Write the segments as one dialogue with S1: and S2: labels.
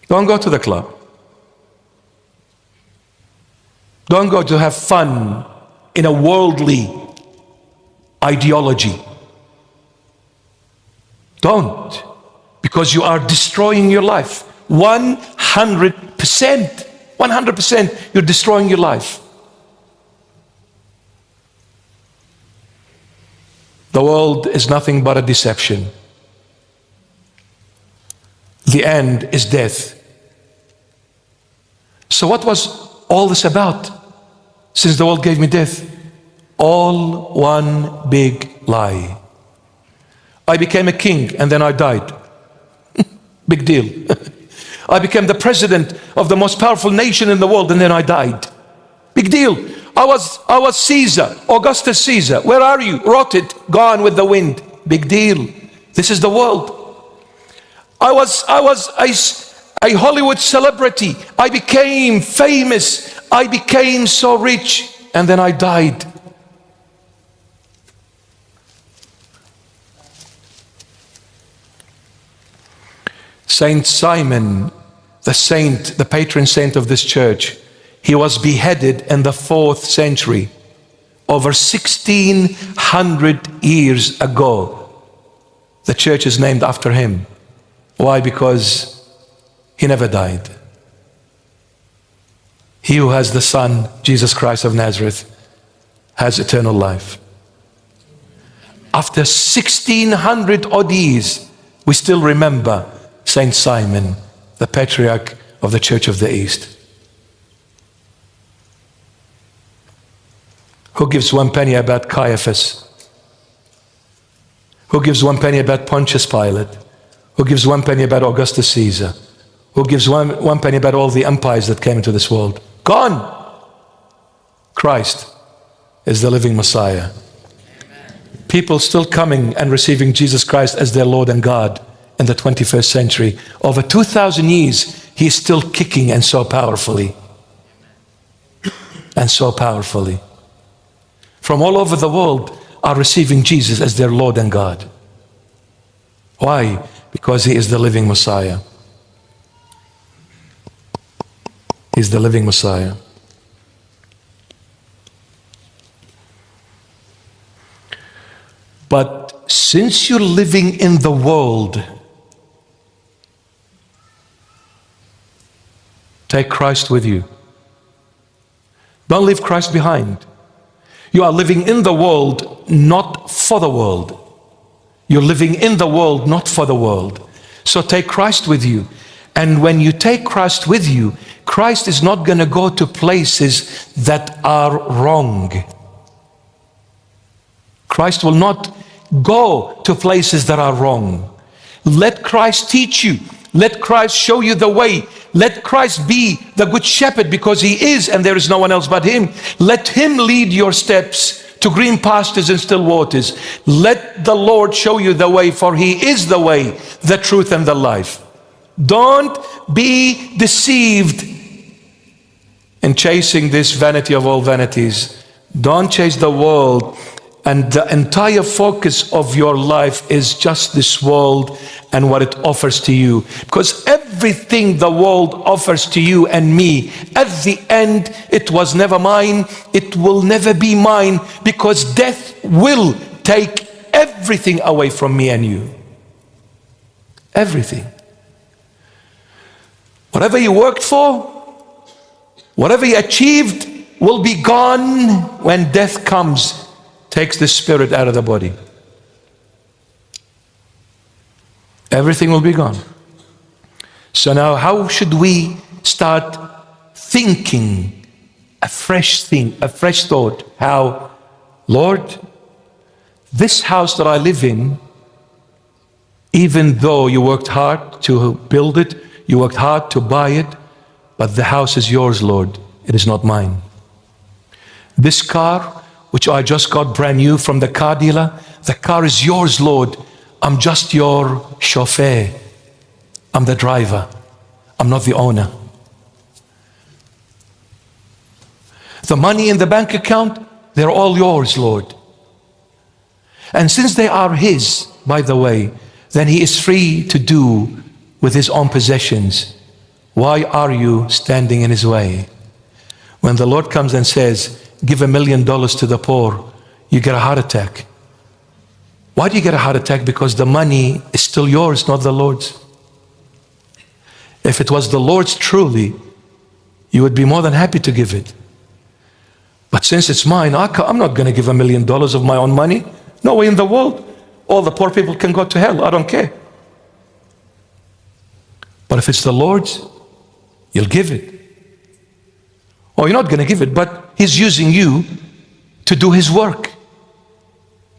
S1: Don't go to the club. Don't go to have fun in a worldly ideology. Don't, because you are destroying your life. 100%, you're destroying your life. The world is nothing but a deception. The end is death. So what was all this about? Since the world gave me death, all one big lie. I became a king and then I died. Big deal. I became the president of the most powerful nation in the world and then I died. Big deal. I was Caesar, Augustus Caesar. Where are you? Rotted, gone with the wind. Big deal. This is the world. I was a Hollywood celebrity. I became famous. I became so rich and then I died. Saint Simon, the saint, the patron saint of this church, he was beheaded in the 4th century, over 1600 years ago. The church is named after him. Why? Because he never died. He who has the Son, Jesus Christ of Nazareth, has eternal life. After 1600 odd years, we still remember Saint Simon, the patriarch of the Church of the East. Who gives 1 penny about Caiaphas? Who gives 1 penny about Pontius Pilate? Who gives 1 penny about Augustus Caesar? Who gives one penny about all the empires that came into this world? Gone! Christ is the living Messiah. People still coming and receiving Jesus Christ as their Lord and God in the 21st century. Over 2,000 years, He is still kicking, and so powerfully. And so powerfully. From all over the world are receiving Jesus as their Lord and God. Why? Because He is the living Messiah. He's the living Messiah. But since you're living in the world, take Christ with you. Don't leave Christ behind. You are living in the world, not for the world. You're living in the world, not for the world. So take Christ with you. And when you take Christ with you, Christ is not going to go to places that are wrong. Christ will not go to places that are wrong. Let Christ teach you. Let Christ show you the way. Let Christ be the good shepherd, because He is, and there is no one else but Him. Let Him lead your steps to green pastures and still waters. Let the Lord show you the way, for He is the way, the truth, and the life. Don't be deceived in chasing this vanity of all vanities. Don't chase the world, and the entire focus of your life is just this world and what it offers to you. Because everything the world offers to you and me, at the end, it was never mine. It will never be mine, because death will take everything away from me and you. Everything. Whatever you worked for, whatever you achieved, will be gone when death comes, takes the spirit out of the body. Everything will be gone. So now, how should we start thinking a fresh thought? How, Lord, this house that I live in, even though you worked hard to build it, you worked hard to buy it, but the house is yours, Lord. It is not mine. This car, which I just got brand new from the car dealer, the car is yours, Lord. I'm just your chauffeur. I'm the driver. I'm not the owner. The money in the bank account, they're all yours, Lord. And since they are His, by the way, then He is free to do with His own possessions Why are you standing in his way? When the Lord comes and says, give $1 million to the poor, you get a heart attack. Why do you get a heart attack? Because the money is still yours, not the Lord's. If it was the Lord's truly, you would be more than happy to give it. But since it's mine, I'm not going to give $1 million of my own money. No way in the world. All the poor people can go to hell. I don't care. But if it's the Lord's, you'll give it. Or you're not going to give it, but he's using you to do his work,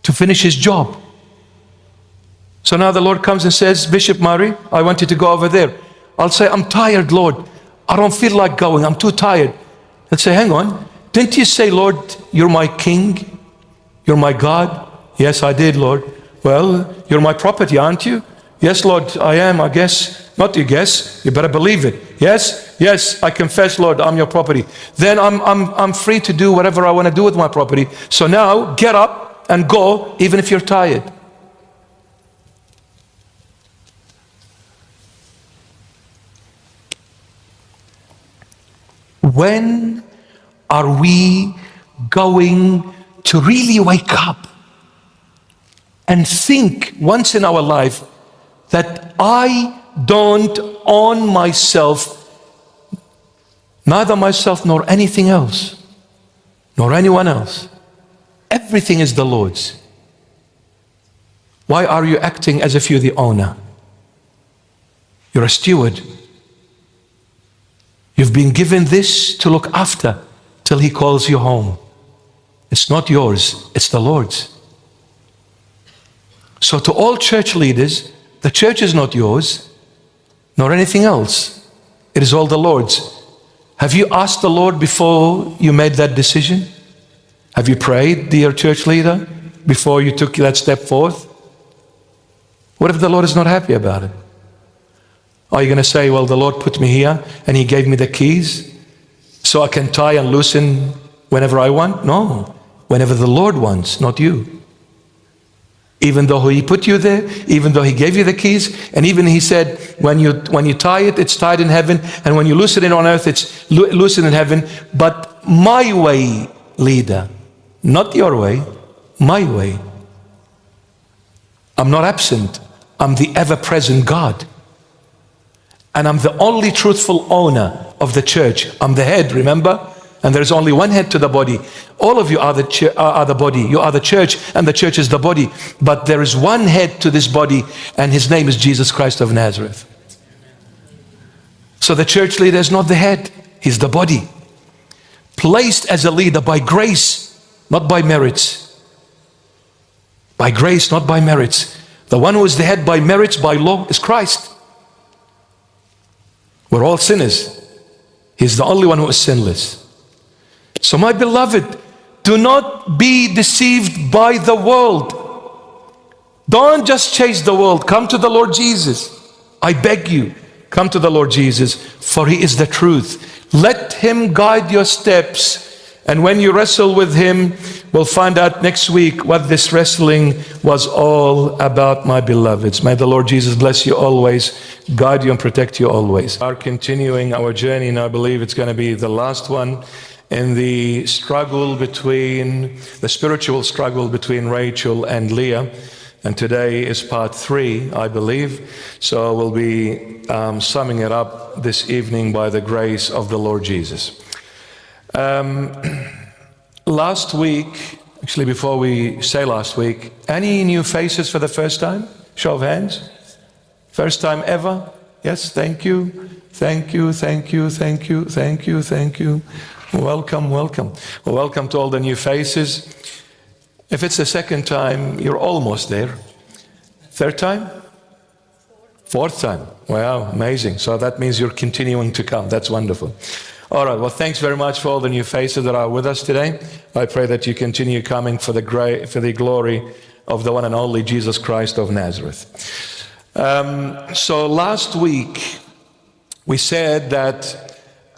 S1: to finish his job. So now the Lord comes and says, Bishop Murray, I want you to go over there. I'll say, I'm tired, Lord. I don't feel like going. I'm too tired. He'll say, hang on. Didn't you say, Lord, you're my king? You're my God? Yes, I did, Lord. Well, you're my property, aren't you? Yes, Lord, I am, I guess. Not you guess. You better believe it. Yes, yes, I confess, Lord, I'm your property. Then I'm free to do whatever I want to do with my property. So now, get up and go, even if you're tired. When are we going to really wake up and think once in our life that I don't own myself, neither myself nor anything else, nor anyone else. Everything is the Lord's. Why are you acting as if you're the owner? You're a steward. You've been given this to look after till he calls you home. It's not yours, it's the Lord's. So to all church leaders, the church is not yours, nor anything else. It is all the Lord's. Have you asked the Lord before you made that decision? Have you prayed, dear church leader, before you took that step forth? What if the Lord is not happy about it? Are you going to say, well, the Lord put me here and he gave me the keys so I can tie and loosen whenever I want? No, whenever the Lord wants, not you. Even though he put you there, even though he gave you the keys, and even he said, when you tie it, it's tied in heaven, and when you loosen it on earth, it's loosened in heaven. But my way, leader, not your way, my way. I'm not absent. I'm the ever-present God. And I'm the only truthful owner of the church. I'm the head, remember? And there's only one head to the body. All of you are the body. You are the church, and the church is the body. But there is one head to this body, and his name is Jesus Christ of Nazareth. So the church leader is not the head. He's the body. Placed as a leader by grace, not by merits. By grace, not by merits. The one who is the head by merits, by law, is Christ. We're all sinners. He's the only one who is sinless. So my beloved, do not be deceived by the world. Don't just chase the world. Come to the Lord Jesus. I beg you, come to the Lord Jesus, for he is the truth. Let him guide your steps. And when you wrestle with him, we'll find out next week what this wrestling was all about, my beloveds. May the Lord Jesus bless you always, guide you and protect you always. We are continuing our journey, and I believe it's going to be the last one in the struggle between, the spiritual struggle between Rachel and Leah. And today is part 3, I believe. So we'll be summing it up this evening by the grace of the Lord Jesus. Last week, actually before we say last week, any new faces for the first time? Show of hands. First time ever? Yes, thank you. Thank you, thank you, thank you, thank you, thank you. Welcome, welcome. Well, welcome to all the new faces. If it's the second time, you're almost there. Third time? Fourth time. Wow, amazing. So that means you're continuing to come. That's wonderful. All right, well, thanks very much for all the new faces that are with us today. I pray that you continue coming for the glory of the one and only Jesus Christ of Nazareth. So last week, we said that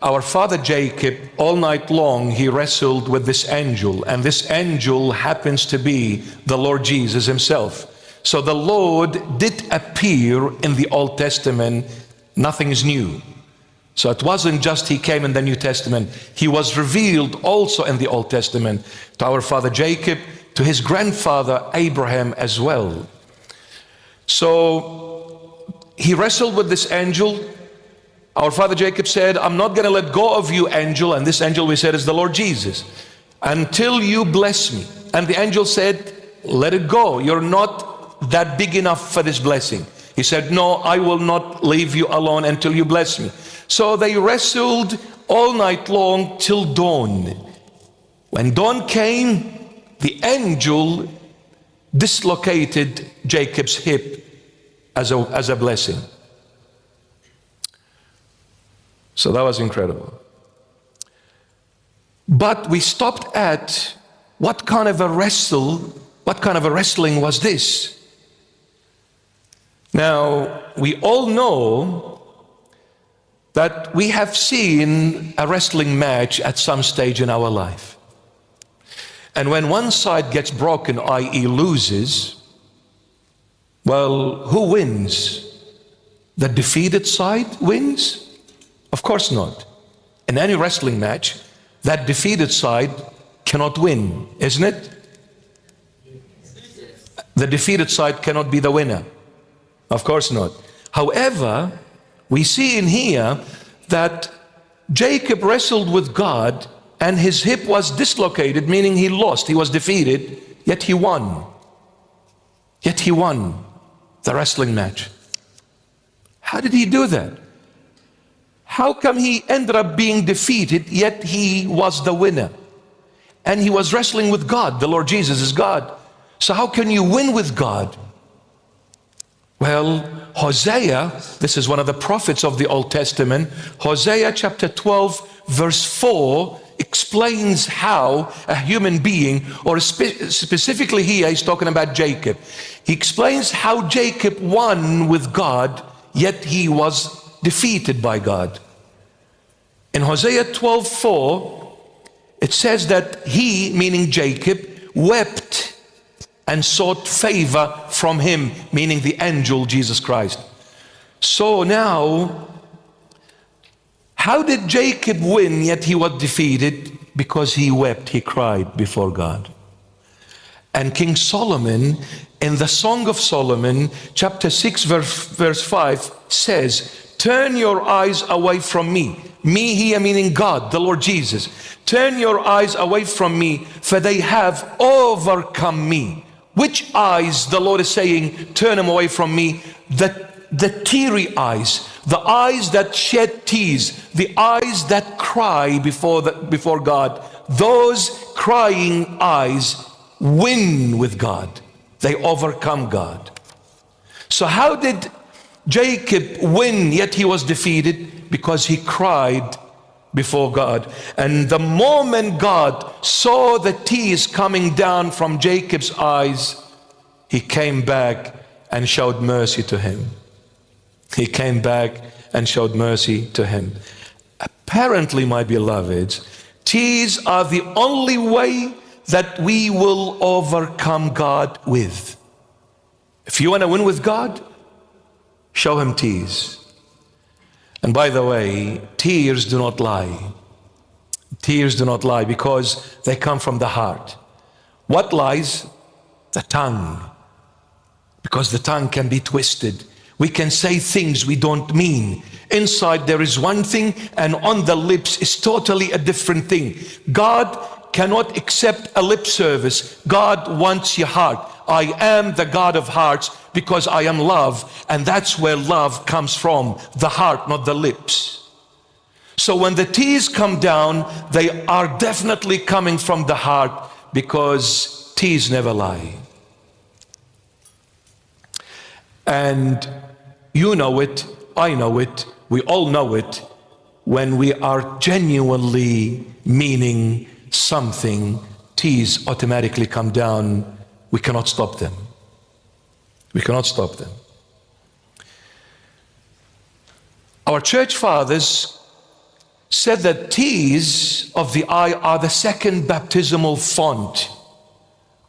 S1: our father Jacob, all night long, he wrestled with this angel, and this angel happens to be the Lord Jesus himself. So the Lord did appear in the Old Testament. Nothing is new. So it wasn't just he came in the New Testament. He was revealed also in the Old Testament to our father Jacob, to his grandfather Abraham as well. So he wrestled with this angel. Our father Jacob said, I'm not going to let go of you, angel. And this angel, we said, is the Lord Jesus, until you bless me. And the angel said, let it go. You're not that big enough for this blessing. He said, no, I will not leave you alone until you bless me. So they wrestled all night long till dawn. When dawn came, the angel dislocated Jacob's hip as a blessing. So that was incredible. But we stopped at what kind of a wrestling was this? Now, we all know that we have seen a wrestling match at some stage in our life. And when one side gets broken, i.e. loses, well, who wins? The defeated side wins? Of course not. In any wrestling match, that defeated side cannot win, isn't it? The defeated side cannot be the winner. Of course not. However, we see in here that Jacob wrestled with God and his hip was dislocated, meaning he lost, he was defeated, yet he won. Yet he won the wrestling match. How did he do that? How come he ended up being defeated, yet he was the winner? And he was wrestling with God. The Lord Jesus is God. So how can you win with God? Well, Hosea, this is one of the prophets of the Old Testament, Hosea chapter 12 verse 4 explains how a human being, or specifically here he's talking about Jacob, he explains how Jacob won with God, yet he was defeated by God. In Hosea 12:4, it says that he, meaning Jacob, wept and sought favor from him, meaning the angel Jesus Christ. So now, how did Jacob win yet he was defeated? Because he wept, he cried before God. And King Solomon, in the Song of Solomon, chapter 6, verse 5, says, turn your eyes away from me. Me here meaning God, the Lord Jesus. Turn your eyes away from me, for they have overcome me. Which eyes? The Lord is saying, turn them away from me. The teary eyes, the eyes that shed tears, the eyes that cry before God. Those crying eyes win with God. They overcome God. So how did Jacob win yet he was defeated? Because he cried before God. And the moment God saw the tears coming down from Jacob's eyes, he came back and showed mercy to him. He came back and showed mercy to him. Apparently, my beloveds, tears are the only way that we will overcome God with. If you want to win with God, show him tears. And by the way, tears do not lie. Tears do not lie because they come from the heart. What lies? The tongue. Because the tongue can be twisted. We can say things we don't mean. Inside there is one thing, and on the lips is totally a different thing. God cannot accept a lip service. God wants your heart. I am the God of hearts because I am love, and that's where love comes from, the heart, not the lips. So when the tears come down, they are definitely coming from the heart, because tears never lie. And you know it, I know it, we all know it, when we are genuinely meaning something, tears automatically come down. We cannot stop them. We cannot stop them. Our church fathers said that tears of the eye are the second baptismal font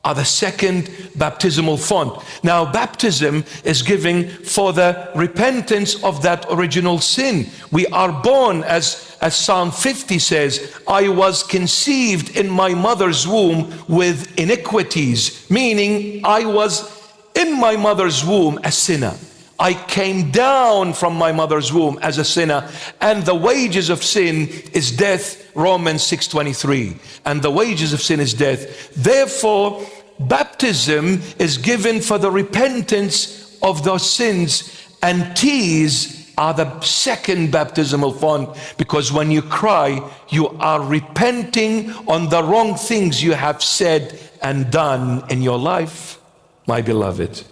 S1: are the second baptismal font. Now, baptism is giving for the repentance of that original sin. We are born, as Psalm 50 says, I was conceived in my mother's womb with iniquities, meaning I was in my mother's womb a sinner. I came down from my mother's womb as a sinner, and the wages of sin is death, Romans 6:23. And the wages of sin is death. Therefore, baptism is given for the repentance of those sins, and tears are the second baptismal font, because when you cry, you are repenting on the wrong things you have said and done in your life, my beloved.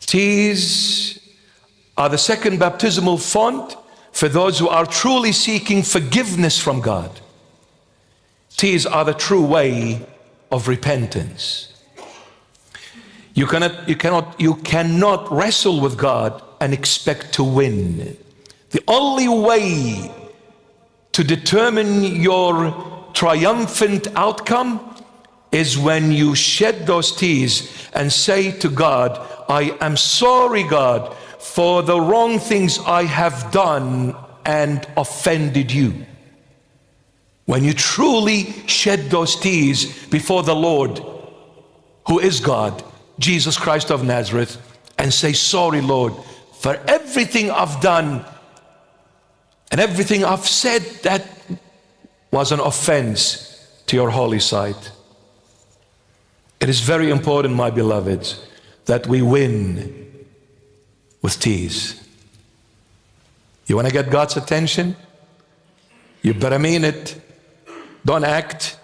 S1: Tears are the second baptismal font for those who are truly seeking forgiveness from God. Tears are the true way of repentance. You cannot wrestle with God and expect to win. The only way to determine your triumphant outcome is when you shed those tears and say to God, I am sorry, God, for the wrong things I have done and offended you. When you truly shed those tears before the Lord, who is God, Jesus Christ of Nazareth, and say, sorry, Lord, for everything I've done and everything I've said that was an offense to your holy sight. It is very important, my beloveds, that we win with tears. You want to get God's attention? You better mean it. Don't act.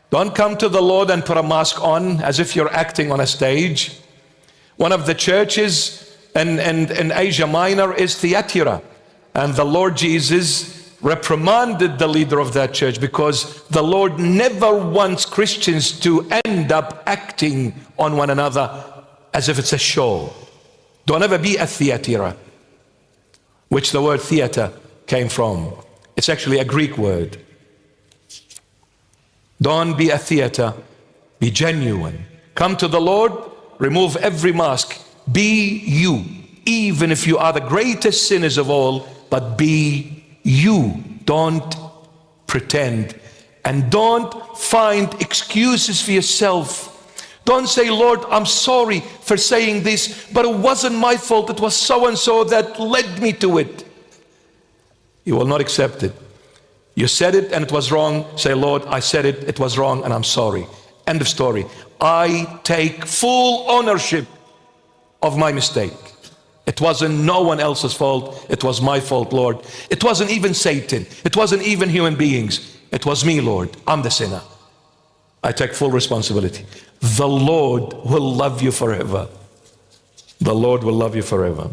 S1: Don't come to the Lord and put a mask on as if you're acting on a stage. One of the churches in Asia Minor is Thyatira, and the Lord Jesus reprimanded the leader of that church because the Lord never wants Christians to end up acting on one another as if it's a show. Don't ever be a Thyatira, which the word theater came from. It's actually a Greek word. Don't be a theater, be genuine. Come to the Lord, remove every mask. Be you, even if you are the greatest sinners of all, but be you. Don't pretend, and don't find excuses for yourself. Don't say, Lord, I'm sorry for saying this, but it wasn't my fault. It was so-and-so that led me to it. You will not accept it. You said it and it was wrong. Say, Lord, I said it, it was wrong, and I'm sorry. End of story. I take full ownership of my mistake. It wasn't no one else's fault. It was my fault, Lord. It wasn't even Satan. It wasn't even human beings. It was me, Lord. I'm the sinner. I take full responsibility. The Lord will love you forever. The Lord will love you forever.